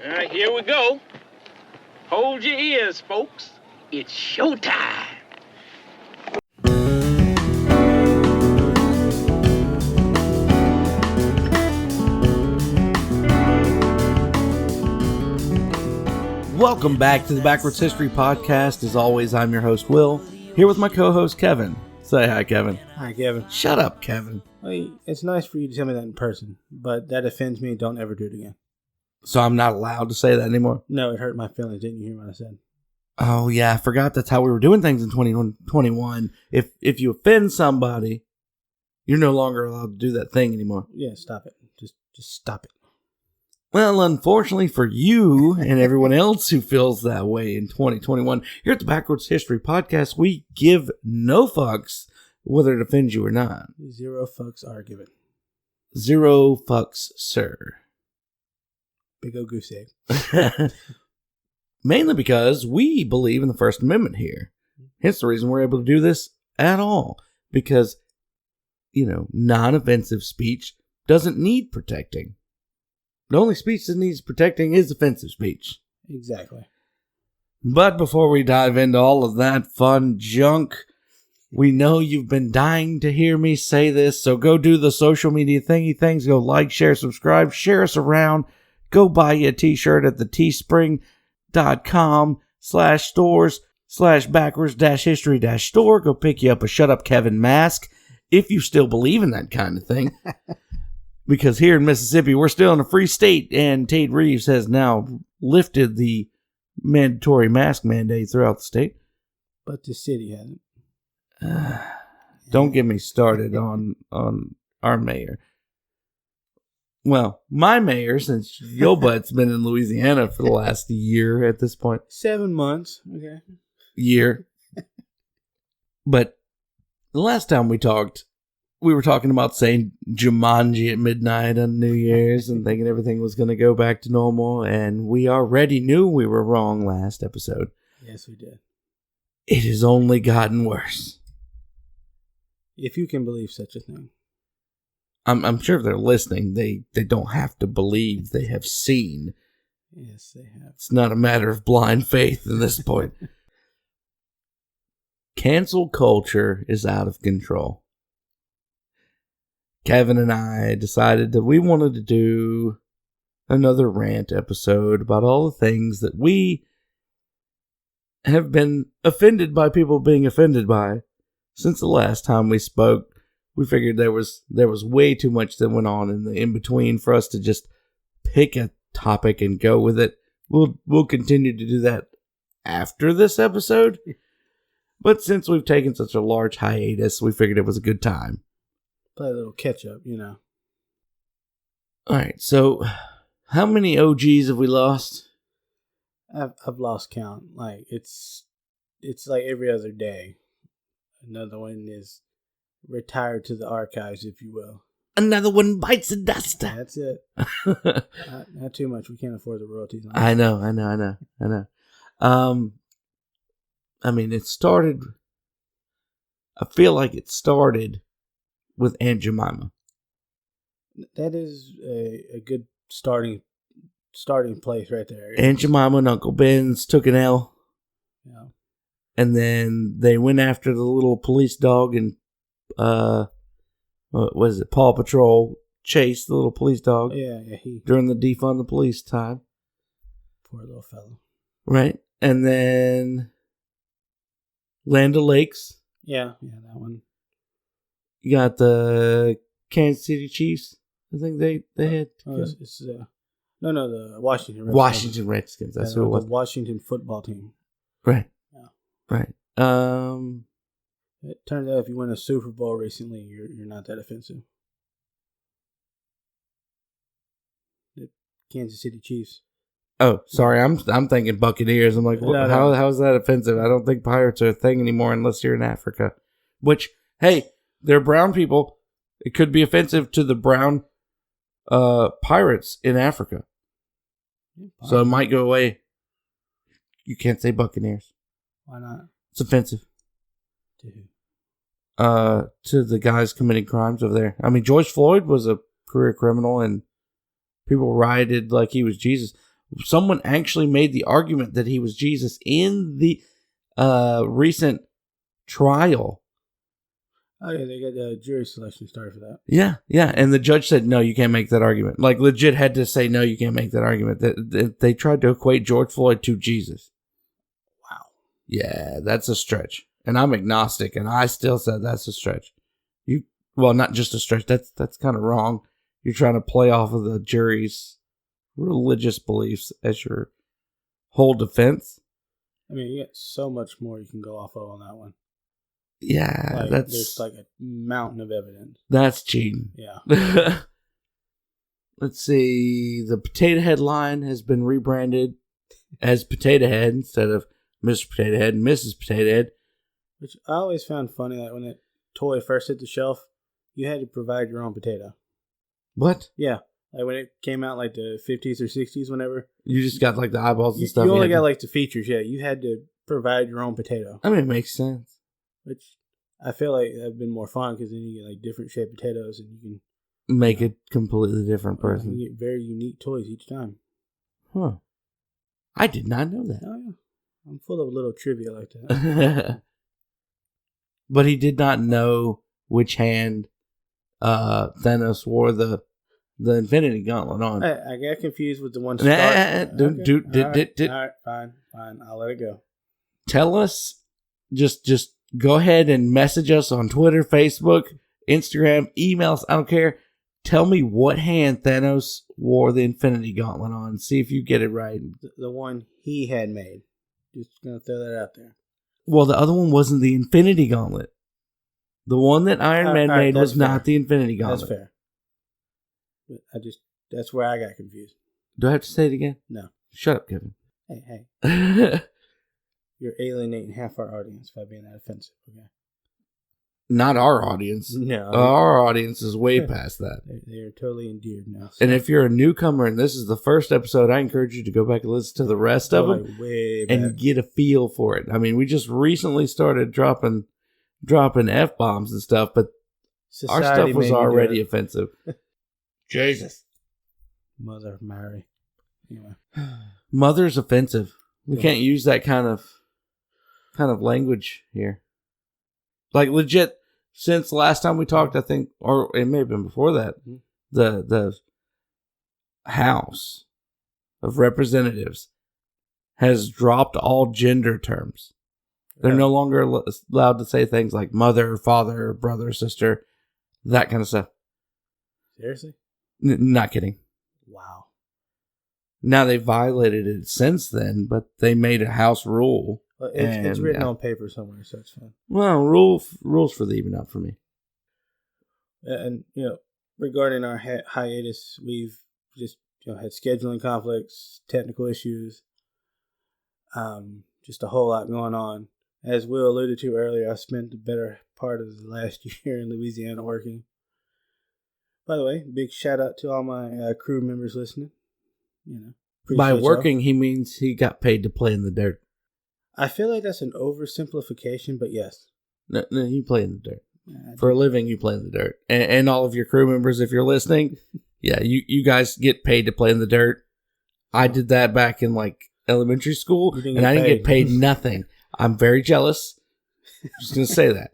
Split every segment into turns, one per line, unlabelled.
All right, here we go. Hold your ears, folks. It's showtime.
Welcome back to the Backwards History Podcast. As always, I'm your host, Will, here with my co-host, Kevin. Say hi, Kevin.
Hi, Kevin.
Shut up, Kevin.
Wait, it's nice for you to tell me that in person, but that offends me. Don't ever do it again.
So I'm not allowed to say that anymore?
No, it hurt my feelings. Didn't you hear what I said?
Oh, yeah, I forgot that's how we were doing things in 2021. If you offend somebody, you're no longer allowed to do that thing anymore.
Yeah, stop it. Just stop it.
Well, unfortunately for you and everyone else who feels that way in 2021, here at the Backwards History Podcast, we give no fucks whether it offends you or not.
0 fucks are given.
0 fucks, sir.
Big old goose egg.
Mainly because we believe in the First Amendment here. Hence the reason we're able to do this at all. Because, non-offensive speech doesn't need protecting. The only speech that needs protecting is offensive speech.
Exactly.
But before we dive into all of that fun junk, we know you've been dying to hear me say this, so go do the social media thingy things. Go like, share, subscribe, share us around. Go buy you a t-shirt at the teespring.com/stores/backwards-history-store. Go pick you up a Shut Up Kevin mask if you still believe in that kind of thing. Because here in Mississippi, we're still in a free state, and Tate Reeves has now lifted the mandatory mask mandate throughout the state.
But the city hasn't.
Don't get me started on our mayor. Well, my mayor, since your butt's been in Louisiana for the last year at this point.
7 months. Okay.
Year. But the last time we talked, we were talking about saying Jumanji at midnight on New Year's and thinking everything was going to go back to normal. And we already knew we were wrong last episode.
Yes, we did.
It has only gotten worse.
If you can believe such a thing.
I'm sure if they're listening, they don't have to believe, they have seen.
Yes, they have.
It's not a matter of blind faith at this point. Cancel culture is out of control. Kevin and I decided that we wanted to do another rant episode about all the things that we have been offended by people being offended by since the last time we spoke. We figured there was way too much that went on in the in-between for us to just pick a topic and go with it. We'll continue to do that after this episode. But since we've taken such a large hiatus, we figured it was a good time.
Play a little catch-up,
Alright, so how many OGs have we lost?
I've lost count. Like, it's like every other day. Another one is retired to the archives, if you will.
Another one bites the dust.
That's it. not too much. We can't afford the royalties.
I know. I mean, it started. I feel like it started with Aunt Jemima.
That is a good starting place right there.
Aunt Jemima and Uncle Ben's took an L.
Yeah.
And then they went after the little police dog and what was it? Paw Patrol chased the little police dog.
Yeah,
during the defund the police time.
Poor little fellow.
Right, and then Land O'Lakes.
Yeah, that one.
You got the Kansas City Chiefs. I think they had.
It's the Washington Redskins.
Washington Redskins. That's who it was.
The Washington football team.
Right.
Yeah.
Right.
It turns out if you win a Super Bowl recently, you're not that offensive. The Kansas City Chiefs.
Oh, sorry. I'm thinking Buccaneers. I'm like, how is that offensive? I don't think pirates are a thing anymore unless you're in Africa. Which, hey, they're brown people. It could be offensive to the brown pirates in Africa. So it might go away. You can't say Buccaneers.
Why not?
It's offensive.
To who?
To the guys committing crimes over there. I mean, George Floyd was a career criminal and people rioted like he was Jesus. Someone actually made the argument that he was Jesus in the recent trial.
Oh, yeah, they got the jury selection started for that.
Yeah. And the judge said, no, you can't make that argument. Like, legit had to say, no, you can't make that argument. That they tried to equate George Floyd to Jesus.
Wow.
Yeah, that's a stretch. And I'm agnostic, and I still said that's a stretch. Well, not just a stretch. That's kind of wrong. You're trying to play off of the jury's religious beliefs as your whole defense.
I mean, you got so much more you can go off of on that one.
Yeah,
there's like a mountain of evidence.
That's cheating.
Yeah.
Let's see. The Potato Head line has been rebranded as Potato Head instead of Mr. Potato Head and Mrs. Potato Head.
Which I always found funny, like when that toy first hit the shelf, you had to provide your own potato.
What?
Yeah. Like when it came out like the 50s or 60s, whenever.
You just got like the eyeballs and stuff.
You only got like the features, yeah. You had to provide your own potato.
I mean, it makes sense.
Which I feel like that'd been more fun because then you get like different shaped potatoes and you can
make a completely different person.
You get very unique toys each time.
Huh. I did not know that.
Oh, yeah. I'm full of little trivia like that.
But he did not know which hand Thanos wore the Infinity Gauntlet on.
I got confused with the one.
All
right, fine. I'll let it go.
Tell us, just go ahead and message us on Twitter, Facebook, Instagram, emails. I don't care. Tell me what hand Thanos wore the Infinity Gauntlet on. See if you get it right.
The one he had made. Just gonna throw that out there.
Well, the other one wasn't the Infinity Gauntlet. The one that Iron Man made was not the Infinity Gauntlet.
That's fair. But that's where I got confused.
Do I have to say it again?
No.
Shut up, Kevin.
Hey. You're alienating half our audience by being that offensive. Okay.
Not our audience.
No.
Our audience is way past that.
They're totally endeared now. So.
And if you're a newcomer and this is the first episode, I encourage you to go back and listen to the rest of them and get a feel for it. I mean, we just recently started dropping F-bombs and stuff, but society, our stuff was already offensive. Jesus.
Mother of Mary. Anyway.
Mother's offensive. We can't use that kind of language here. Like legit, since the last time we talked, I think, or it may have been before that, the House of Representatives has dropped all gender terms. They're no longer allowed to say things like mother, father, brother, sister, that kind of stuff.
Seriously?
Not kidding.
Wow.
Now they violated it since then, but they made a house rule.
Well, it's written on paper somewhere, so it's fine.
Well, rules for thee, but not for me.
And regarding our hiatus, we've just had scheduling conflicts, technical issues, just a whole lot going on. As Will alluded to earlier, I spent the better part of the last year in Louisiana working. By the way, big shout out to all my crew members listening.
By working, he means he got paid to play in the dirt.
I feel like that's an oversimplification, but yes.
No, you play in the dirt. For a living, you play in the dirt. And all of your crew members, if you're listening, yeah, you guys get paid to play in the dirt. I did that back in elementary school, and I didn't get paid nothing. I'm very jealous. I'm just going to say that.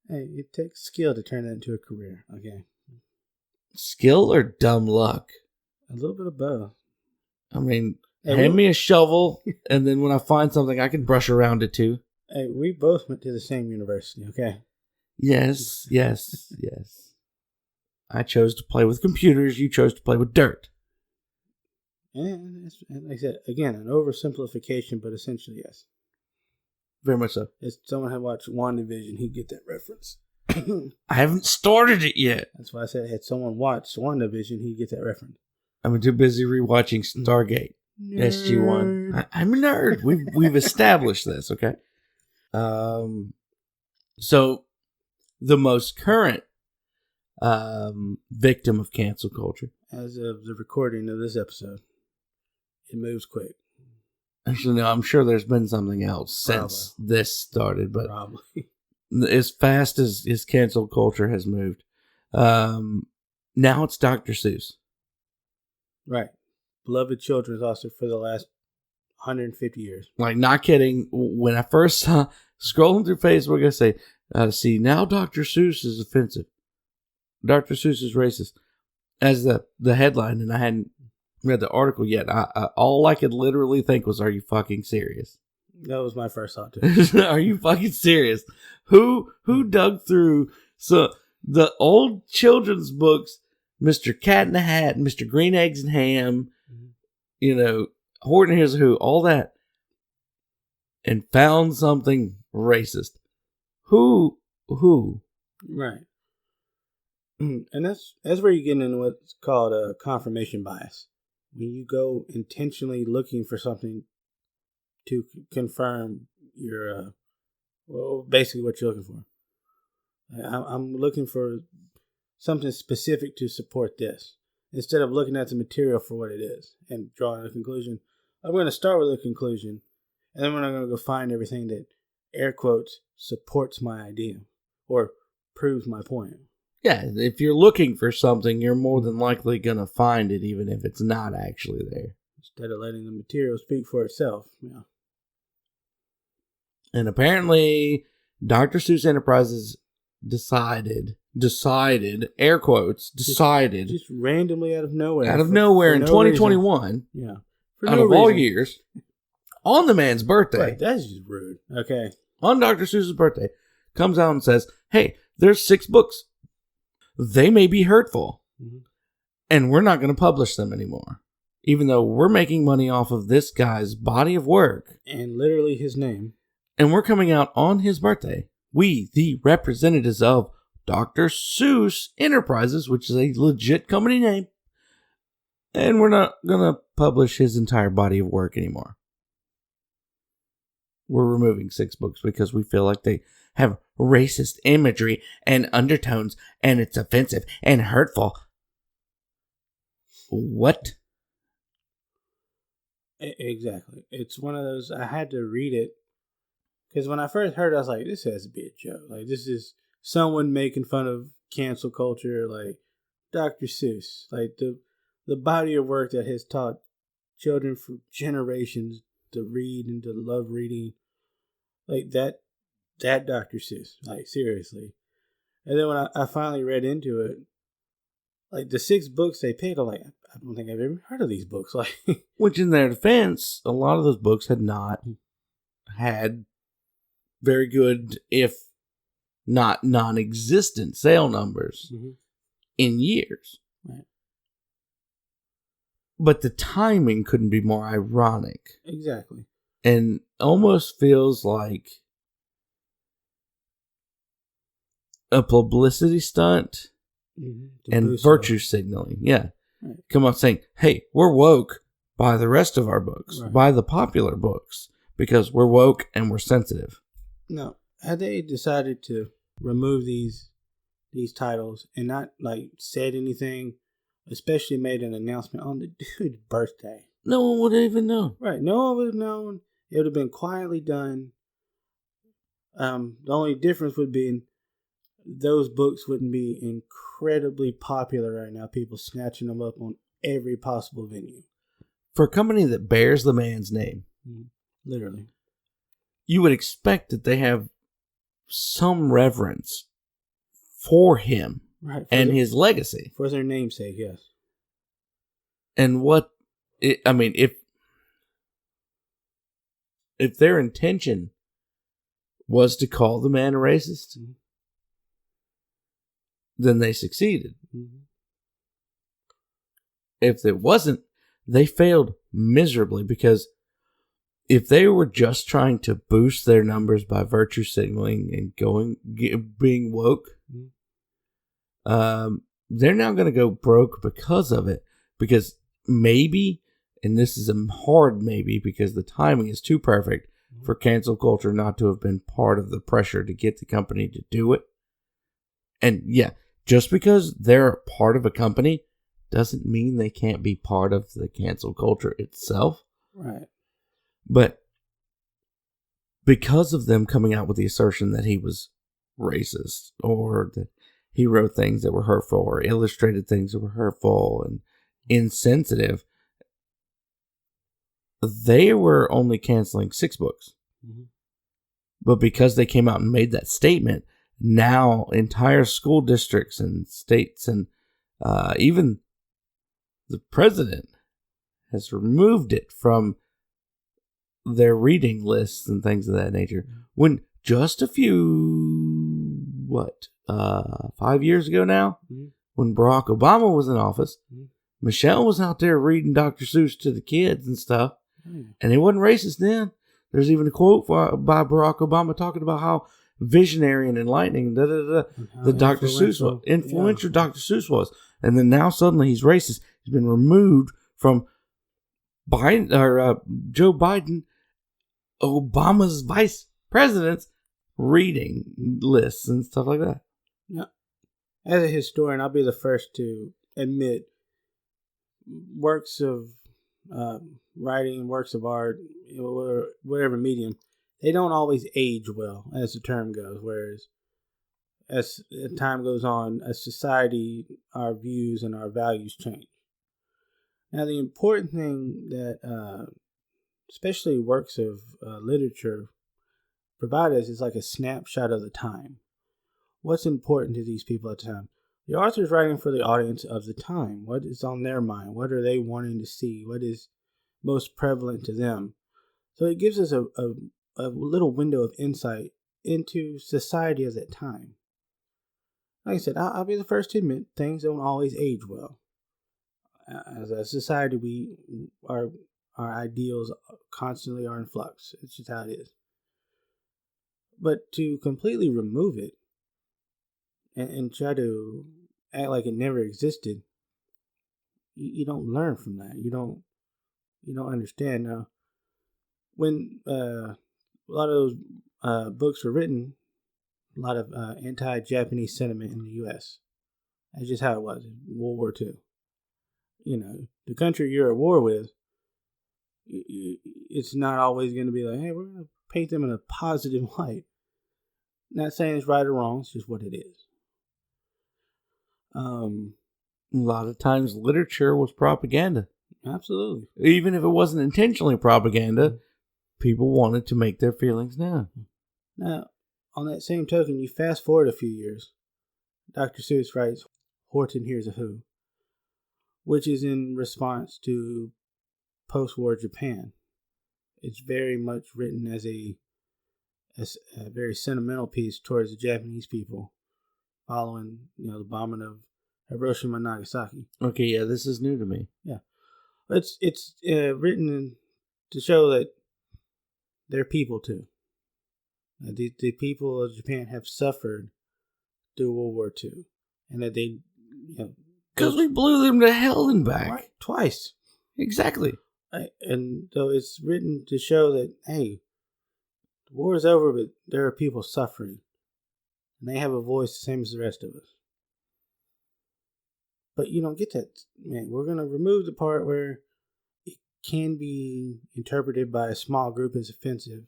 Hey, it takes skill to turn that into a career, okay?
Skill or dumb luck?
A little bit of both.
I mean, hand me a shovel, and then when I find something, I can brush around it too.
Hey, we both went to the same university, okay?
Yes. I chose to play with computers. You chose to play with dirt.
And like I said, again, an oversimplification, but essentially, yes.
Very much so.
If someone had watched WandaVision, he'd get that reference.
I haven't started it yet.
That's why I said, had someone watched WandaVision, he'd get that reference.
I'm too busy rewatching Stargate. Nerd. SG-1. I'm a nerd. We've established this, okay? So, the most current victim of cancel culture.
As of the recording of this episode, it moves quick.
Actually, no, I'm sure there's been something else since this started, but
probably
as fast as cancel culture has moved. Now it's Dr. Seuss.
Right. beloved children's author for the last 150 years.
Like, not kidding. When I first saw scrolling through Facebook, I say, see, now Dr. Seuss is offensive. Dr. Seuss is racist. As the headline, and I hadn't read the article yet. All I could literally think was, are you fucking serious?
That was my first thought too.
Are you fucking serious? Who dug through the old children's books, Mr. Cat in the Hat, Mr. Green Eggs and Ham, Horton Hears a Who, all that, and found something racist? Who?
Right. And that's where you get into what's called a confirmation bias. When you go intentionally looking for something to confirm your, basically what you're looking for. I'm looking for something specific to support this, instead of looking at the material for what it is and drawing a conclusion. I'm going to start with a conclusion, and then I'm going to go find everything that, air quotes, supports my idea or proves my point.
Yeah, if you're looking for something, you're more than likely going to find it, even if it's not actually there.
Instead of letting the material speak for itself. Yeah.
And apparently, Dr. Seuss Enterprises decided, air quotes, decided.
Just randomly out of nowhere.
Out of nowhere in 2021.
Reason. Yeah.
Out of all years. On the man's birthday.
Right, that's just rude. Okay.
On Dr. Seuss's birthday, comes out and says, hey, there's 6 books. They may be hurtful. Mm-hmm. And we're not going to publish them anymore. Even though we're making money off of this guy's body of work.
And literally his name.
And we're coming out on his birthday. We, the representatives of Dr. Seuss Enterprises, which is a legit company name. And we're not going to publish his entire body of work anymore. We're removing 6 books because we feel like they have racist imagery and undertones, and it's offensive and hurtful. What?
Exactly. It's one of those, I had to read it, because when I first heard it, I was like, this has to be a joke. Like, this is someone making fun of cancel culture, like Dr. Seuss. Like, the body of work that has taught children for generations to read and to love reading. Like, that Dr. Seuss. Like, seriously. And then when I finally read into it, like, the 6 books they picked, I'm like, I don't think I've ever heard of these books. Like,
which, in their defense, a lot of those books had not had very good, if not non-existent, sale numbers in years.
Right.
But the timing couldn't be more ironic.
Exactly.
And almost feels like a publicity stunt and virtue signaling. Yeah. Right. Come on saying, hey, we're woke. Buy the rest of our books. Right. Buy the popular books. Because we're woke and we're sensitive.
No. Had they decided to remove these titles and not, like, said anything, especially made an announcement on the dude's birthday,
no one would have even known.
Right. No one would have known. It would have been quietly done. The only difference would be those books wouldn't be incredibly popular right now. People snatching them up on every possible venue.
For a company that bears the man's name.
Literally.
You would expect that they have some reverence for him.
Right.
And his legacy.
For their namesake, yes.
And if their intention was to call the man a racist, then they succeeded. If it wasn't, they failed miserably, because if they were just trying to boost their numbers by virtue signaling and being woke, they're now going to go broke because of it. Because maybe, and this is a hard maybe, because the timing is too perfect for cancel culture not to have been part of the pressure to get the company to do it. And yeah, just because they're part of a company doesn't mean they can't be part of the cancel culture itself.
Right.
But because of them coming out with the assertion that he was racist, or that he wrote things that were hurtful, or illustrated things that were hurtful and insensitive, they were only canceling 6 books.
Mm-hmm.
But because they came out and made that statement, now entire school districts and states and even the president has removed it from their reading lists and things of that nature. When just a few, 5 years ago now, when Barack Obama was in office, Michelle was out there reading Dr. Seuss to the kids and stuff, and it wasn't racist then. There's even a quote by Barack Obama talking about how visionary and enlightening the Dr. Seuss was, influential Dr. Seuss was. And then now suddenly he's racist. He's been removed from Biden or Joe Biden, Obama's vice president's reading lists and stuff like that.
Yeah. As a historian, I'll be the first to admit works of writing, works of art, whatever medium, they don't always age well, as the term goes. Whereas as time goes on, as society, our views and our values change. Now, the important thing that especially works of literature provide us is like a snapshot of the time. What's important to these people at the time? The author's writing for the audience of the time. What is on their mind? What are they wanting to see? What is most prevalent to them? So it gives us a little window of insight into society of that time. Like I said, I'll be the first to admit things don't always age well. As a society, our ideals constantly are in flux. It's just how it is. But to completely remove it and try to act like it never existed, you don't learn from that. You don't understand. Now, when a lot of those books were written, a lot of anti-Japanese sentiment in the U.S. That's just how it was in World War II. The country you're at war with, it's not always going to be like, hey, we're going to paint them in a positive light. Not saying it's right or wrong, it's just what it is.
A lot of times literature was propaganda.
Absolutely.
Even if it wasn't intentionally propaganda, people wanted to make their feelings known.
Now, on that same token, you fast forward a few years, Dr. Seuss writes Horton Hears a Who, which is in response to post-war Japan. It's very much written as a very sentimental piece towards the Japanese people following, the bombing of Hiroshima and Nagasaki.
Okay, yeah, this is new to me.
Yeah, it's written to show that they're people too. The people of Japan have suffered through World War II, and that they,
because we blew them to hell and back.
Right, twice.
Exactly.
And so it's written to show that, hey, the war is over, but there are people suffering. And they have a voice the same as the rest of us. But you don't get that. Man, we're going to remove the part where it can be interpreted by a small group as offensive.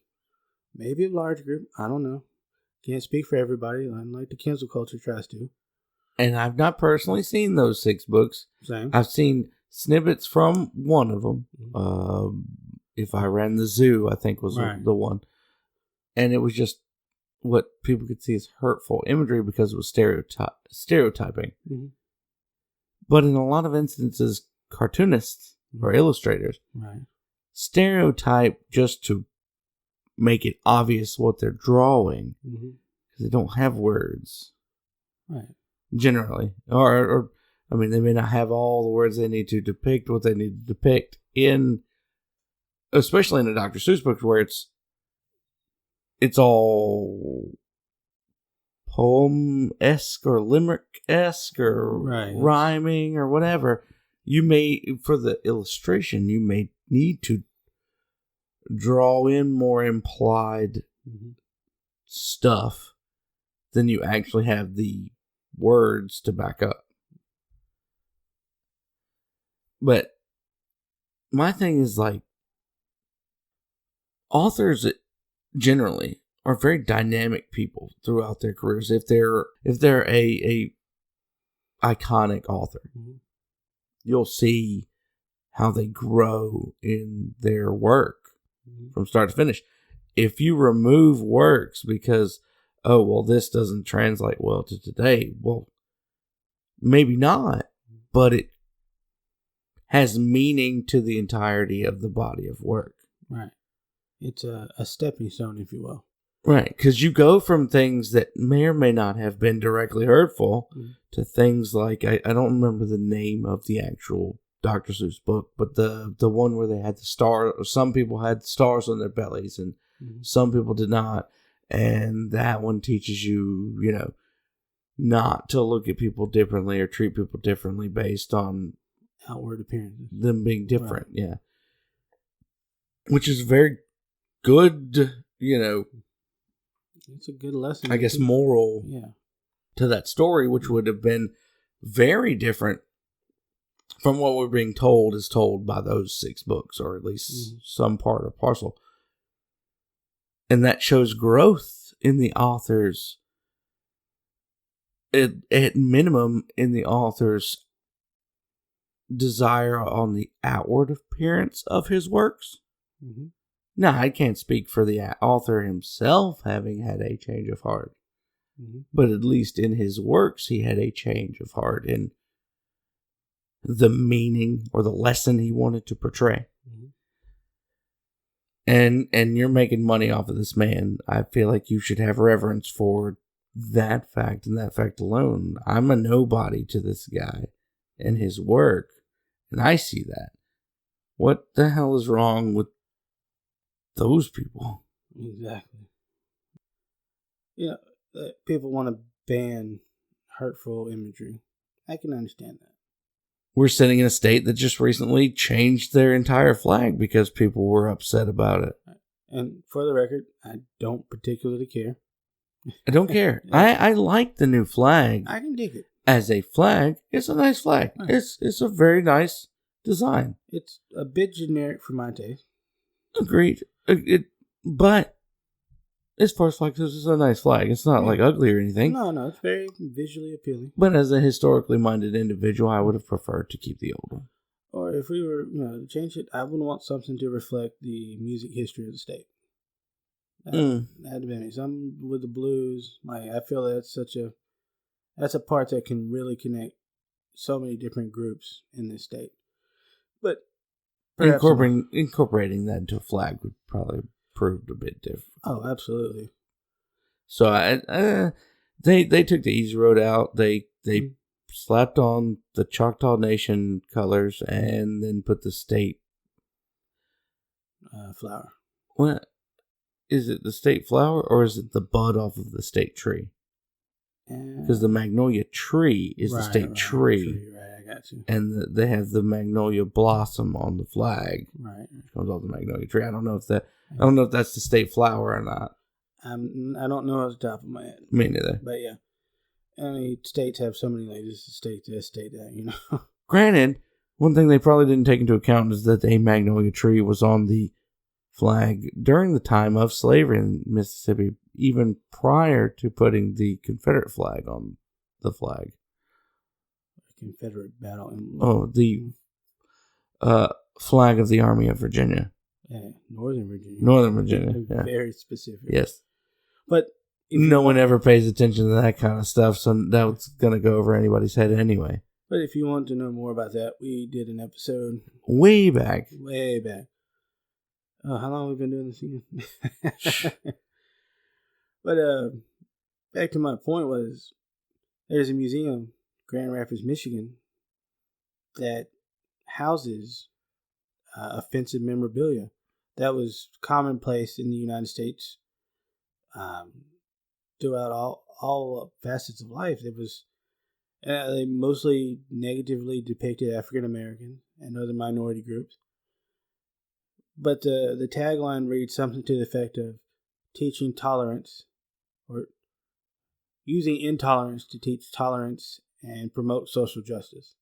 Maybe a large group. I don't know. Can't speak for everybody, unlike the cancel culture tries to.
And I've not personally seen those 6 books.
Same.
I've seen snippets from one of them. If I Ran the Zoo, I think was the one. And it was just what people could see as hurtful imagery because it was stereotyping. Mm-hmm. But in a lot of instances, cartoonists or illustrators stereotype just to make it obvious what they're drawing because they don't have words.
Right.
Generally. Or I mean, they may not have all the words they need to depict what they need to depict in, especially in a Dr. Seuss book where it's all poem-esque or limerick-esque or rhyming or whatever. You may, for the illustration, you may need to draw in more implied stuff than you actually have the words to back up. But my thing is, like, authors generally are very dynamic people throughout their careers. If they're a iconic author, you'll see how they grow in their work from start to finish. If you remove works because, oh, well, this doesn't translate well to today, well, maybe not, but it has meaning to the entirety of the body of work.
Right. It's a stepping stone, if you will.
Right, because you go from things that may or may not have been directly hurtful to things like, I don't remember the name of the actual Dr. Seuss book, but the one where they had the star, some people had stars on their bellies and some people did not. And that one teaches you, not to look at people differently or treat people differently based on
outward appearance,
them being different. Right. Yeah. Which is very good,
it's a good lesson.
I guess moral to that story, which would have been very different from what we're being told is told by those 6 books, or at least some part or parcel. And that shows growth in the author's, at minimum, in the author's desire on the outward appearance of his works. Now, I can't speak for the author himself having had a change of heart, but at least in his works, he had a change of heart in the meaning or the lesson he wanted to portray. And you're making money off of this man. I feel like you should have reverence for that fact and that fact alone. I'm a nobody to this guy and his work, and I see that. What the hell is wrong with those people?
Exactly. People want to ban hurtful imagery. I can understand that.
We're sitting in a state that just recently changed their entire flag because people were upset about it.
And for the record, I don't particularly care.
I don't care. I like the new flag.
I can dig it.
As a flag, it's a nice flag. Right. It's a very nice design.
It's a bit generic for my taste.
Agreed. But as far as flags, it's a nice flag. It's not like ugly or anything.
No, it's very visually appealing.
But as a historically minded individual, I would have preferred to keep the old one.
Or if we were, to change it, I would want something to reflect the music history of the state. That'd have been some with the blues. I feel that's a part that can really connect so many different groups in this state. But
incorporating that into a flag would probably prove a bit different.
Oh, absolutely.
So they took the easy road out. They slapped on the Choctaw Nation colors and then put the state
flower.
What is it? The state flower, or is it the bud off of the state tree? Because the magnolia tree is the state tree.
Right, I got you.
And they have the magnolia blossom on the flag.
Right,
comes off the magnolia tree. I don't know if that's the state flower or not.
I don't know off the top of my head.
Me neither.
But yeah, states have so many layers. State this, state that.
Granted, one thing they probably didn't take into account is that a magnolia tree was on the flag during the time of slavery in Mississippi, even prior to putting the Confederate flag on the flag.
Confederate battle.
The flag of the Army of Virginia.
Yeah, Northern Virginia.
Northern Virginia. Yeah.
Very specific.
Yes.
But
no one ever pays attention to that kind of stuff, so that's going to go over anybody's head anyway.
But if you want to know more about that, we did an episode.
Way back.
How long have we been doing this again? But back to my point was, there's a museum, Grand Rapids, Michigan, that houses offensive memorabilia that was commonplace in the United States throughout all facets of life. It was they mostly negatively depicted African Americans and other minority groups. But the tagline reads something to the effect of teaching tolerance, or using intolerance to teach tolerance and promote social justice.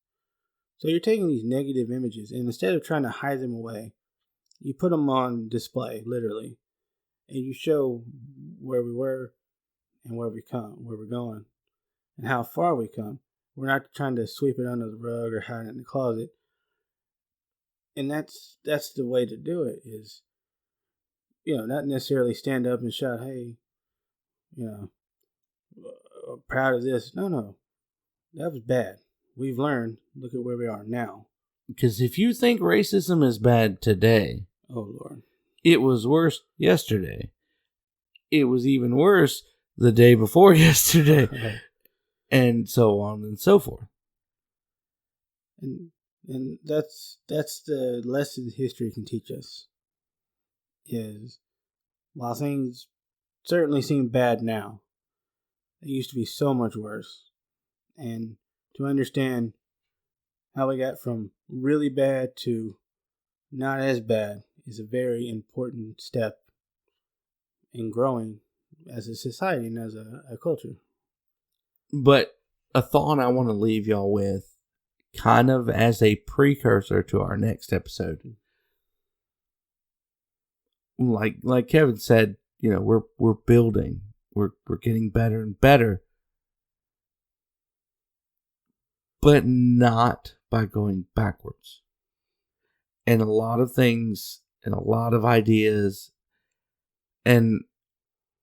So you're taking these negative images, and instead of trying to hide them away, you put them on display, literally, and you show where we were and where we're going, and how far we come. We're not trying to sweep it under the rug or hide it in the closet. And that's the way to do it is, not necessarily stand up and shout, hey, proud of this. No, that was bad. We've learned. Look at where we are now.
Because if you think racism is bad today,
oh Lord,
it was worse yesterday. It was even worse the day before yesterday,
right.
And so on and so forth.
And that's the lesson history can teach us. Is while things certainly seem bad now, they used to be so much worse. And to understand how we got from really bad to not as bad is a very important step in growing as a society and as a culture.
But a thought I want to leave y'all with, kind of as a precursor to our next episode. Like Kevin said, we're building. We're getting better and better. But not by going backwards. And a lot of things and a lot of ideas and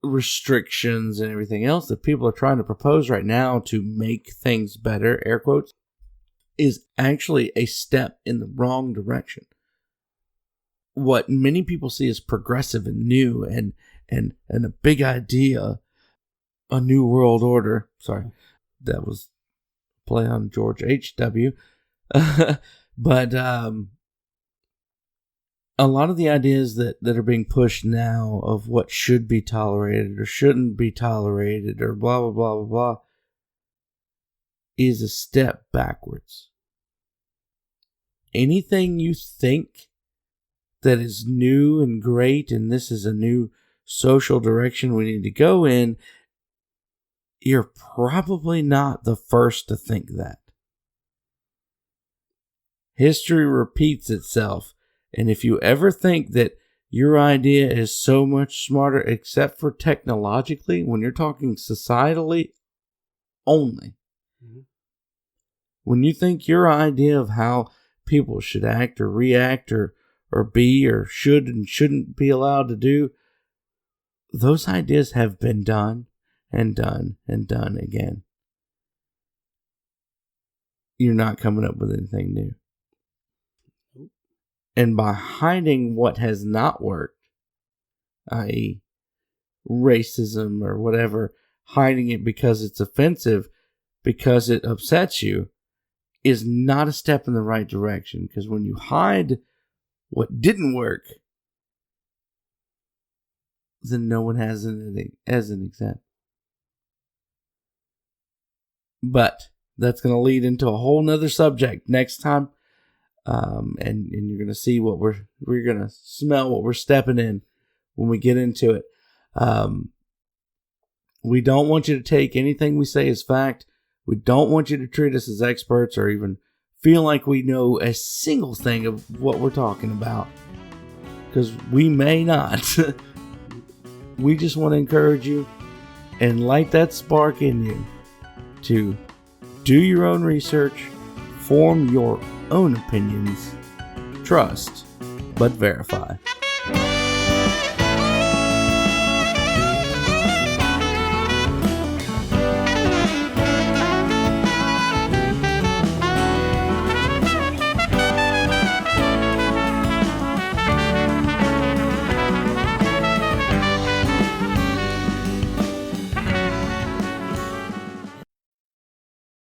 restrictions and everything else that people are trying to propose right now to make things better, air quotes, is actually a step in the wrong direction. What many people see as progressive and new and a big idea, a new world order. Sorry, that was a play on George H.W. But a lot of the ideas that are being pushed now of what should be tolerated or shouldn't be tolerated or blah, blah, blah, blah, blah, is a step backwards. Anything you think that is new and great and this is a new social direction we need to go in, you're probably not the first to think that. History repeats itself. And if you ever think that your idea is so much smarter, except for technologically, when you're talking societally only, when you think your idea of how people should act or react or be or should and shouldn't be allowed to do, those ideas have been done and done and done again. You're not coming up with anything new. And by hiding what has not worked, i.e. racism or whatever, hiding it because it's offensive, because it upsets you, is not a step in the right direction. Because when you hide what didn't work, then no one has it as an example. But that's going to lead into a whole nother subject next time. And you're going to see what we're going to smell what we're stepping in when we get into it. We don't want you to take anything we say as fact. We don't want you to treat us as experts or even feel like we know a single thing of what we're talking about. Because we may not. We just want to encourage you and light that spark in you to do your own research, form your own opinions, trust, but verify.